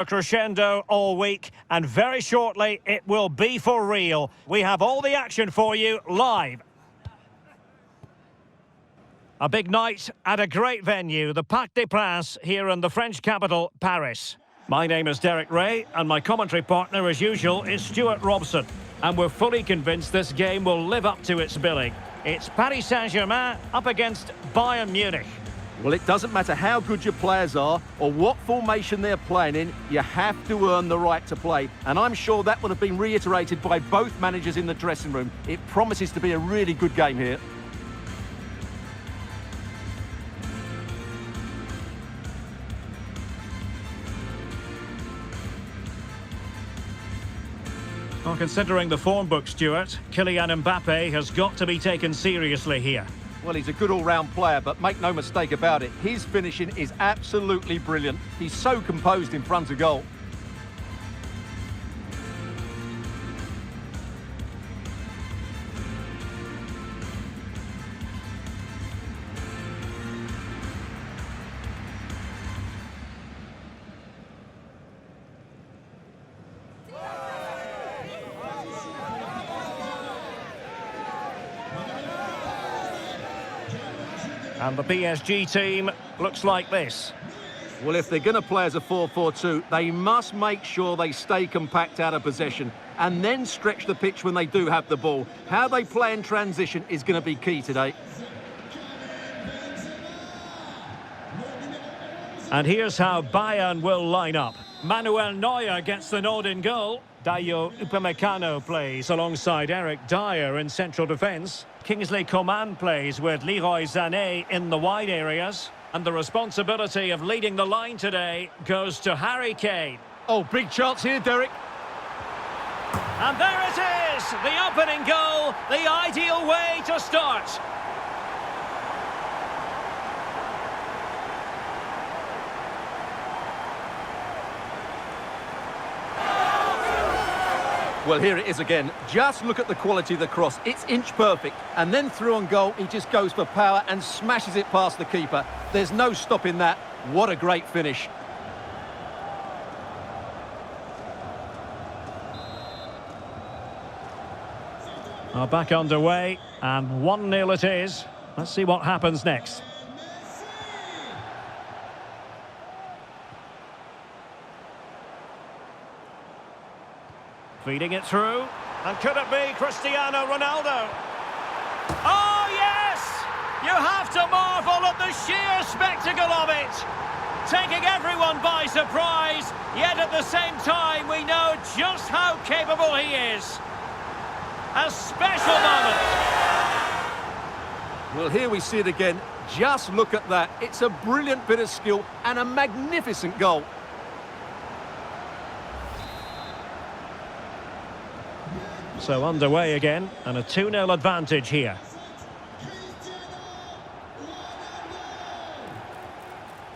A crescendo all week, and very shortly it will be for real. We have all the action for you live. A big night at a great venue, the Parc des Princes, here in the French capital, Paris. My name is Derek Ray, and my commentary partner, as usual, is Stuart Robson. And we're fully convinced this game will live up to its billing. It's Paris Saint-Germain up against Bayern Munich. Well, it doesn't matter how good your players are or what formation they're playing in, you have to earn the right to play. And I'm sure that would have been reiterated by both managers in the dressing room. It promises to be a really good game here. Well, considering the form book, Stuart, Kylian Mbappe has got to be taken seriously here. Well, he's a good all-round player, but make no mistake about it, his finishing is absolutely brilliant. He's so composed in front of goal. And the PSG team looks like this. Well, if they're going to play as a 4-4-2, they must make sure they stay compact out of possession and then stretch the pitch when they do have the ball. How they play in transition is going to be key today. And here's how Bayern will line up. Manuel Neuer gets the nod in goal. Dayo Upamecano plays alongside Eric Dyer in central defence. Kingsley Coman plays with Leroy Sané in the wide areas. And the responsibility of leading the line today goes to Harry Kane. Oh, big chance here, Derek. And there it is! The opening goal, the ideal way to start. Well, here it is again. Just look at the quality of the cross. It's inch perfect. And then through on goal, he just goes for power and smashes it past the keeper. There's no stopping that. What a great finish. Back underway, and 1-0 it is. Let's see what happens next. Feeding it through, and could it be Cristiano Ronaldo? Oh yes! You have to marvel at the sheer spectacle of it! Taking everyone by surprise, yet at the same time we know just how capable he is. A special moment! Well, here we see it again. Just look at that. It's a brilliant bit of skill and a magnificent goal. So underway again, and a 2-0 advantage here.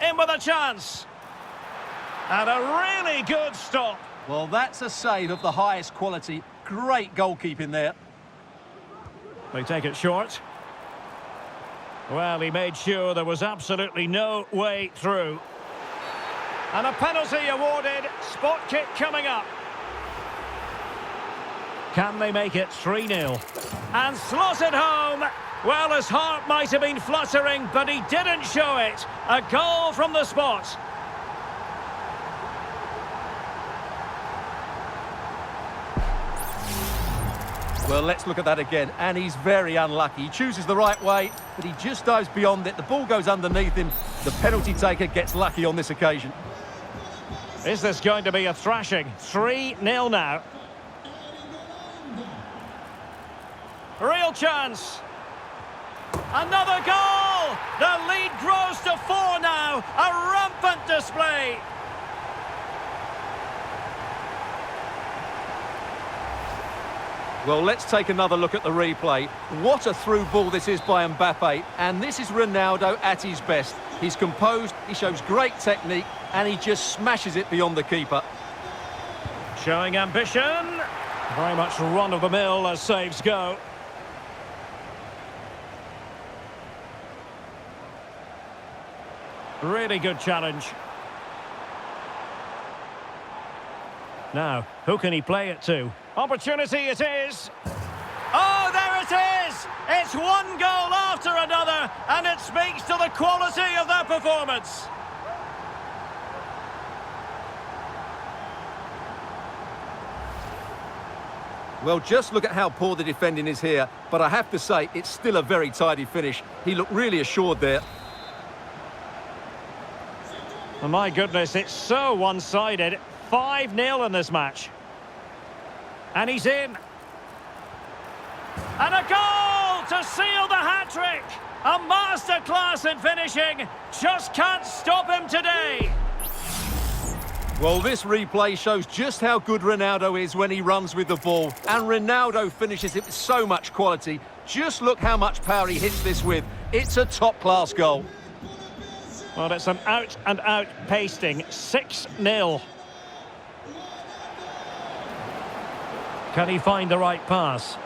In with a chance. And a really good stop. Well, that's a save of the highest quality. Great goalkeeping there. They take it short. Well, he made sure there was absolutely no way through. And a penalty awarded. Spot kick coming up. Can they make it 3-0? And slotted home. Well, his heart might have been fluttering, but he didn't show it. A goal from the spot. Well, let's look at that again. And he's very unlucky. He chooses the right way, but he just dives beyond it. The ball goes underneath him. The penalty taker gets lucky on this occasion. Is this going to be a thrashing? 3-0 now. Real chance. Another goal! The lead grows to 4 now. A rampant display. Well, let's take another look at the replay. What a through ball this is by Mbappe. And this is Ronaldo at his best. He's composed, he shows great technique, and he just smashes it beyond the keeper. Showing ambition. Very much run-of-the-mill as saves go. Really good challenge. Now, who can he play it to? Opportunity it is. Oh, there it is! It's one goal after another, and it speaks to the quality of their performance. Well, just look at how poor the defending is here, but I have to say, it's still a very tidy finish. He looked really assured there. Oh, my goodness, it's so one-sided. 5-0 in this match. And he's in. And a goal to seal the hat-trick! A masterclass in finishing. Just can't stop him today. Well, this replay shows just how good Ronaldo is when he runs with the ball. And Ronaldo finishes it with so much quality. Just look how much power he hits this with. It's a top-class goal. Well, it's an out-and-out pasting. 6-0. Can he find the right pass?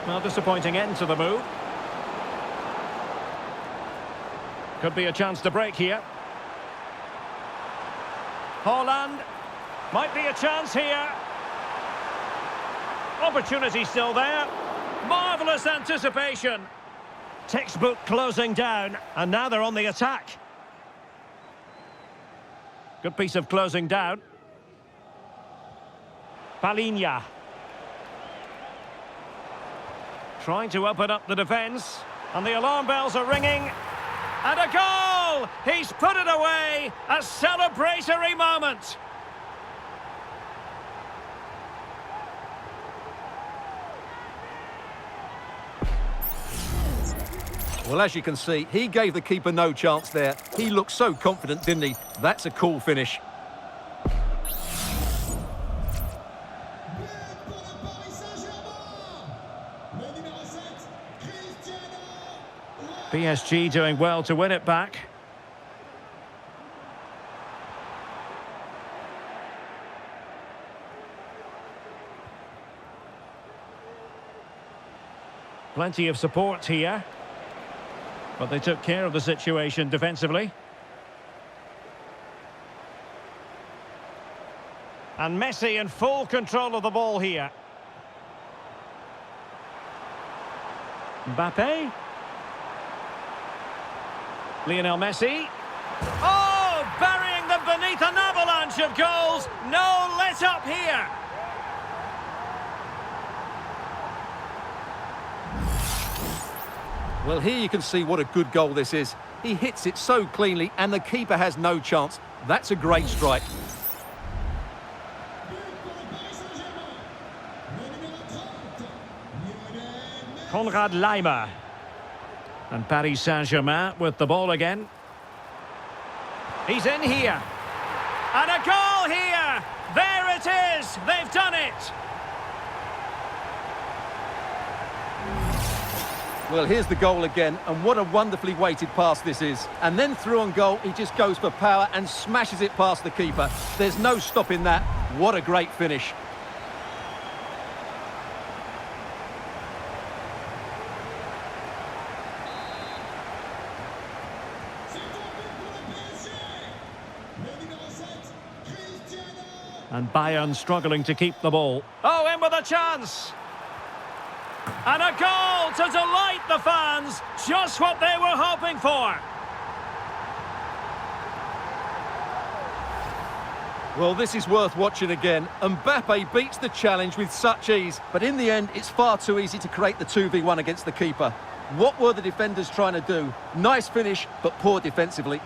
Well, disappointing end to the move. Could be a chance to break here. Haaland. Might be a chance here. Opportunity still there. Marvellous anticipation. Textbook closing down, and now they're on the attack. Good piece of closing down. Palinha. Trying to open up the defence. And the alarm bells are ringing. And a goal! He's put it away. A celebratory moment. Well, as you can see, he gave the keeper no chance there. He looked so confident, didn't he? That's a cool finish. PSG doing well to win it back. Plenty of support here. But they took care of the situation defensively. And Messi in full control of the ball here. Mbappe. Lionel Messi. Oh, burying them beneath an avalanche of goals. No let up here. Well, here you can see what a good goal this is. He hits it so cleanly and the keeper has no chance. That's a great strike. Konrad Laimer. And Paris Saint-Germain with the ball again. He's in here. And a goal here. There it is. They've done it. Well, here's the goal again, and what a wonderfully weighted pass this is. And then through on goal, he just goes for power and smashes it past the keeper. There's no stopping that. What a great finish. And Bayern struggling to keep the ball. Oh, in with a chance. And a goal to delight the fans. Just what they were hoping for. Well, this is worth watching again. Mbappe beats the challenge with such ease, but in the end, it's far too easy to create the 2v1 against the keeper. What were the defenders trying to do? Nice finish, but poor defensively.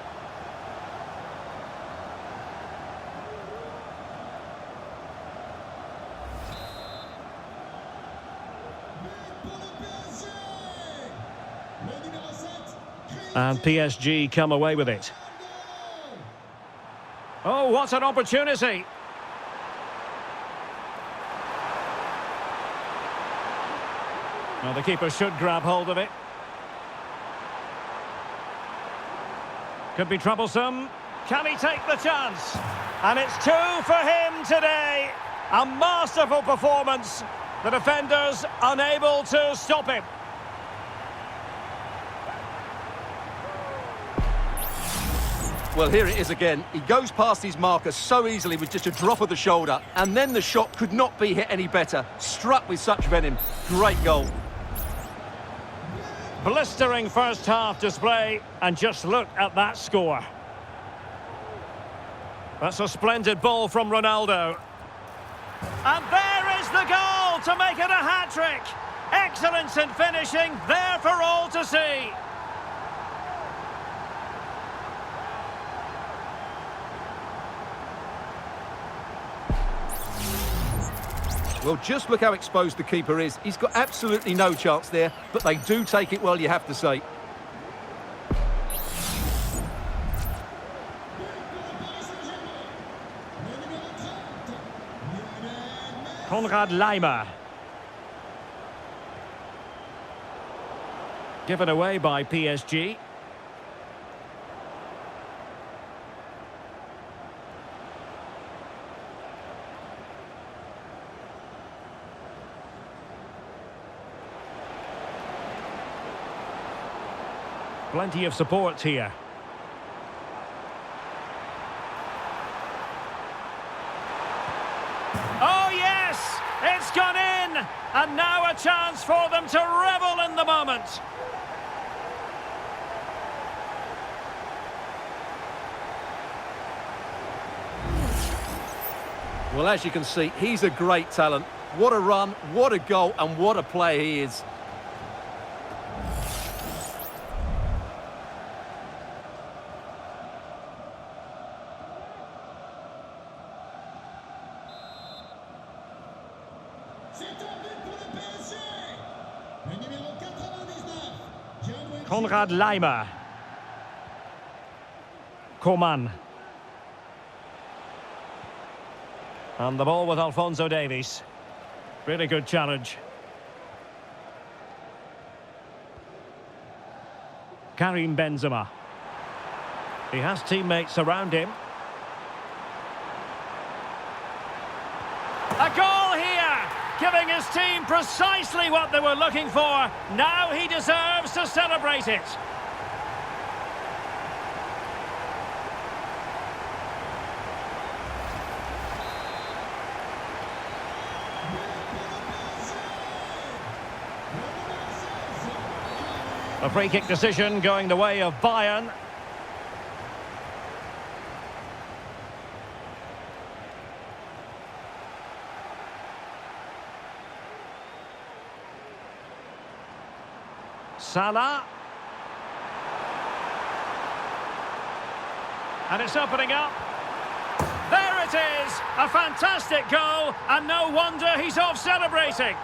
And PSG come away with it. Oh, what an opportunity. Well, the keeper should grab hold of it. Could be troublesome. Can he take the chance? And it's 2 for him today. A masterful performance. The defenders unable to stop him. Well, here it is again. He goes past his marker so easily with just a drop of the shoulder, and then the shot could not be hit any better. Struck with such venom. Great goal. Blistering first half display, and just look at that score. That's a splendid ball from Ronaldo. And there is the goal to make it a hat-trick. Excellence in finishing, there for all to see. Well, just look how exposed the keeper is. He's got absolutely no chance there, but they do take it well, you have to say. Laimer. Given away by PSG. Plenty of support here. Oh yes! It's gone in! And now a chance for them to revel in the moment. Well, as you can see, he's a great talent. What a run, what a goal, and what a player he is. Laimer. Coman. And the ball with Alphonso Davies. Really good challenge. Karim Benzema. He has teammates around him. A goal here, giving his team precisely what they were looking for. Now he deserves to celebrate it. A free kick decision going the way of Bayern. Salah. And it's opening up. There it is! A fantastic goal, and no wonder he's off celebrating.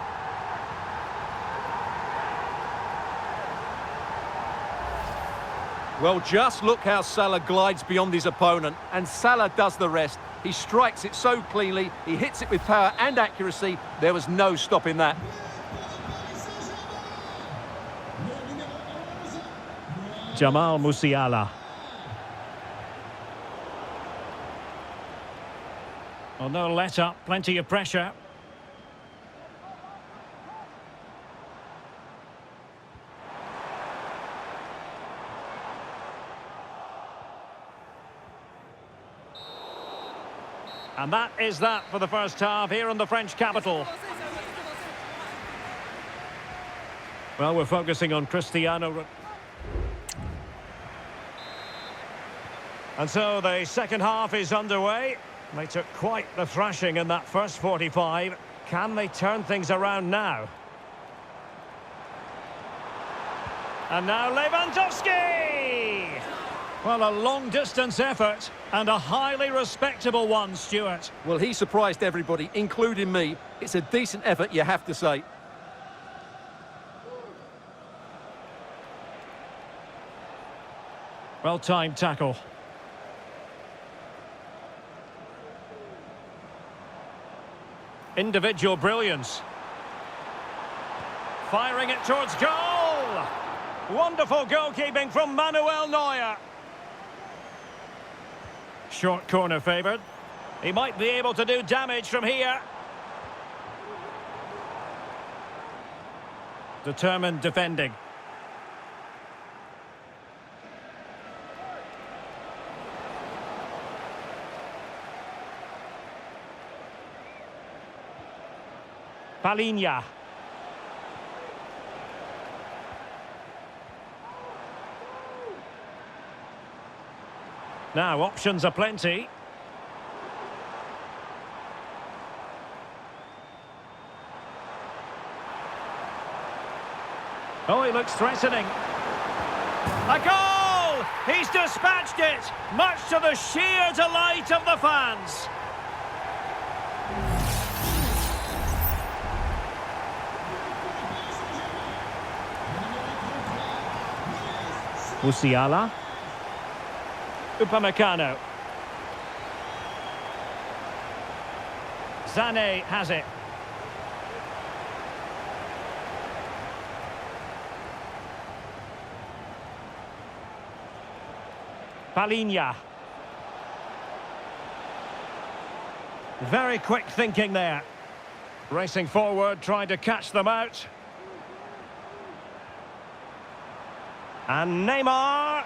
Well, just look how Salah glides beyond his opponent, and Salah does the rest. He strikes it so cleanly, he hits it with power and accuracy. There was no stopping that. Jamal Musiala. Well, no let-up, plenty of pressure. And that is that for the first half here in the French capital. Well, we're focusing on Cristiano. And so the second half is underway. They took quite the thrashing in that first 45. Can they turn things around now? And now Lewandowski! Well, a long-distance effort and a highly respectable one, Stuart. Well, he surprised everybody, including me. It's a decent effort, you have to say. Well-timed tackle. Individual brilliance. Firing it towards goal! Wonderful goalkeeping from Manuel Neuer. Short corner favoured. He might be able to do damage from here. Determined defending. Palinha. Now, options are plenty. Oh, he looks threatening. A goal! He's dispatched it, much to the sheer delight of the fans. Musiala. Upamecano. Sané has it. Palinha. Very quick thinking there. Racing forward, trying to catch them out. And Neymar.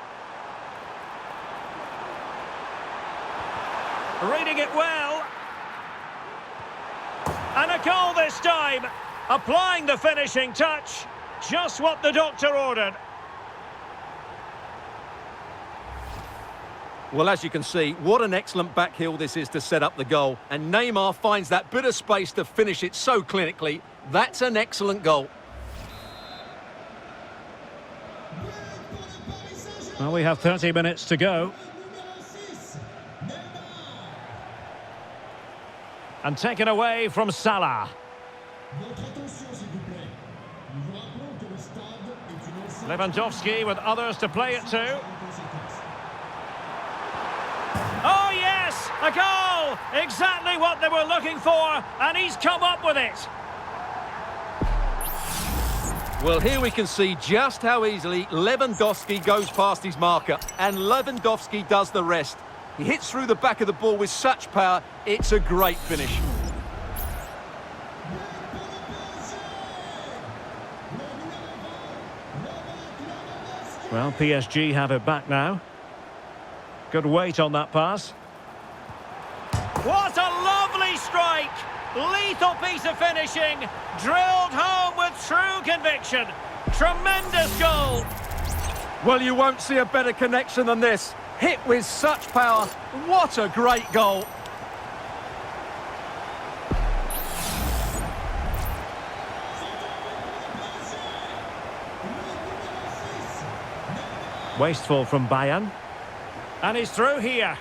Reading it well. And a goal this time. Applying the finishing touch. Just what the doctor ordered. Well, as you can see, what an excellent back heel this is to set up the goal. And Neymar finds that bit of space to finish it so clinically. That's an excellent goal. Well, we have 30 minutes to go. And taken away from Salah. Lewandowski with others to play it to. Oh, yes! A goal! Exactly what they were looking for, and he's come up with it. Well, here we can see just how easily Lewandowski goes past his marker, and Lewandowski does the rest. He hits through the back of the ball with such power, it's a great finish. Well, PSG have it back now. Good weight on that pass. What a lovely strike! Lethal piece of finishing, drilled home with true conviction. Tremendous goal. Well, you won't see a better connection than this. Hit with such power. What a great goal. Wasteful from Bayern. And he's through here.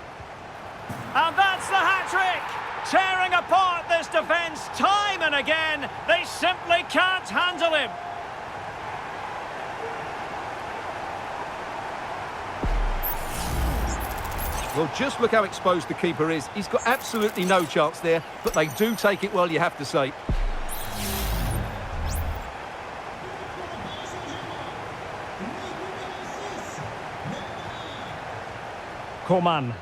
And that's the hat-trick! Tearing apart this defence time and again. They simply can't handle him. Well, just look how exposed the keeper is. He's got absolutely no chance there, but they do take it well, you have to say. Coman.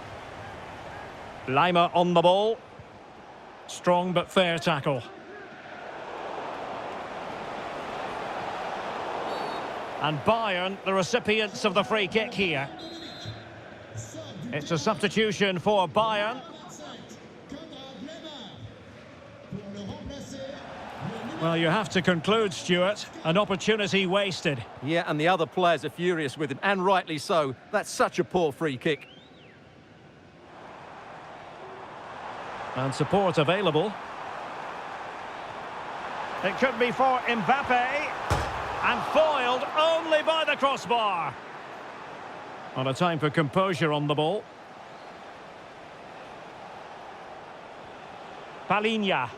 Lima on the ball. Strong but fair tackle. And Bayern, the recipients of the free kick here. It's a substitution for Bayern. Well, you have to conclude, Stuart, an opportunity wasted. Yeah, and the other players are furious with him, and rightly so. That's such a poor free kick. And support available. It could be for Mbappe. And foiled only by the crossbar. On a time for composure on the ball. Palinha.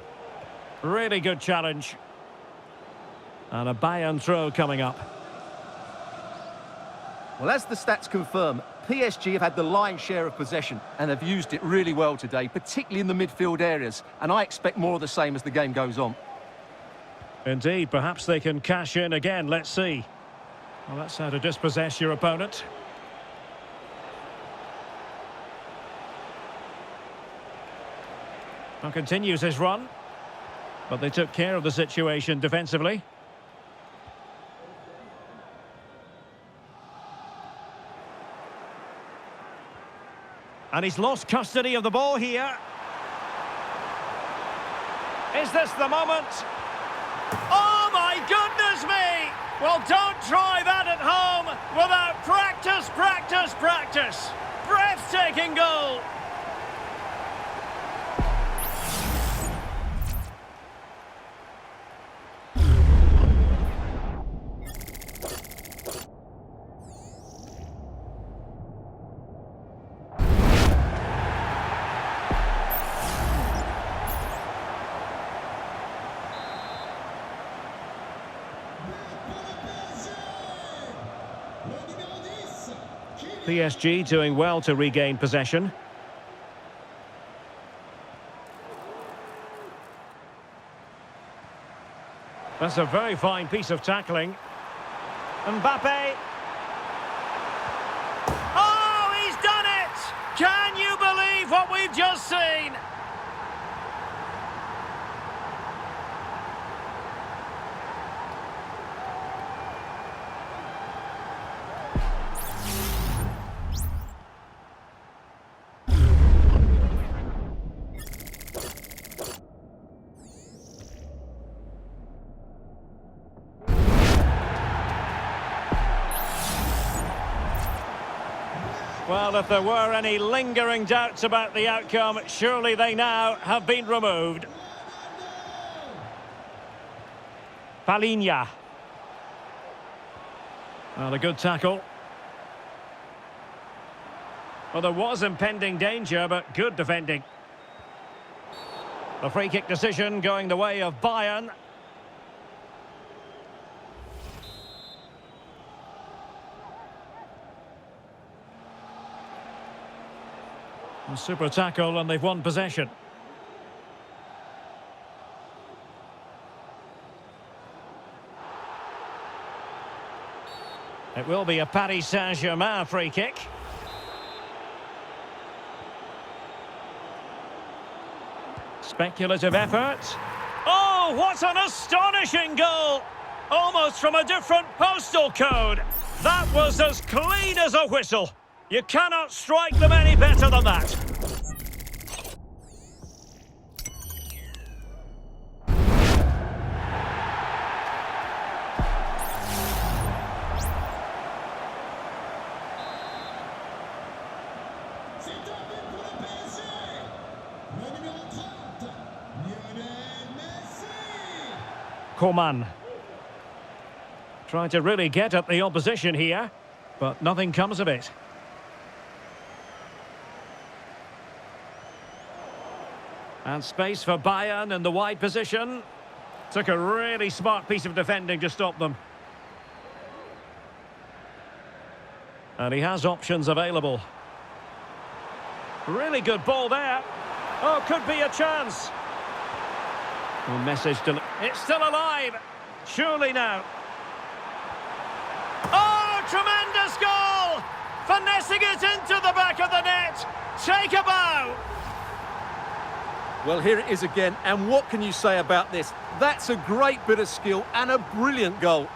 Really good challenge. And a Bayern throw coming up. Well, as the stats confirm, PSG have had the lion's share of possession and have used it really well today, particularly in the midfield areas. And I expect more of the same as the game goes on. Indeed, perhaps they can cash in again. Let's see. Well, that's how to dispossess your opponent. Now continues his run. But they took care of the situation defensively. And he's lost custody of the ball here. Is this the moment? Oh, my goodness me! Well, don't try that at home without practice, practice, practice. Breathtaking goal. PSG doing well to regain possession. That's a very fine piece of tackling. Mbappe. Oh, he's done it! Can you believe what we've just seen? Well, if there were any lingering doubts about the outcome, surely they now have been removed. Palinha. Well, a good tackle. Well, there was impending danger, but good defending. The free kick decision going the way of Bayern. Super tackle, and they've won possession. It will be a Paris Saint-Germain free kick. Speculative effort. Oh, what an astonishing goal! Almost from a different postal code. That was as clean as a whistle. You cannot strike them any better than that. Coman. Trying to really get at the opposition here, but nothing comes of it. And space for Bayern in the wide position. Took a really smart piece of defending to stop them. And he has options available. Really good ball there. Oh, could be a chance. Well, message to... It's still alive. Surely now. Oh, tremendous goal! Finessing it into the back of the net. Take a bow. Well, here it is again, and what can you say about this? That's a great bit of skill and a brilliant goal.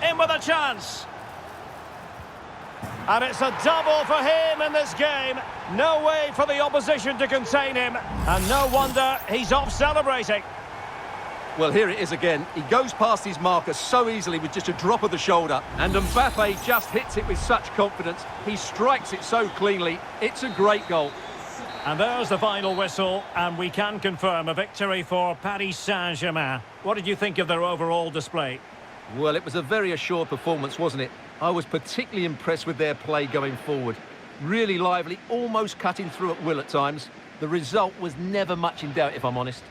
In with a chance. And it's a double for him in this game. No way for the opposition to contain him. And no wonder he's off celebrating. Well, here it is again. He goes past his marker so easily with just a drop of the shoulder. And Mbappe just hits it with such confidence. He strikes it so cleanly. It's a great goal. And there's the final whistle. And we can confirm a victory for Paris Saint-Germain. What did you think of their overall display? Well, it was a very assured performance, wasn't it? I was particularly impressed with their play going forward. Really lively, almost cutting through at will at times. The result was never much in doubt, if I'm honest.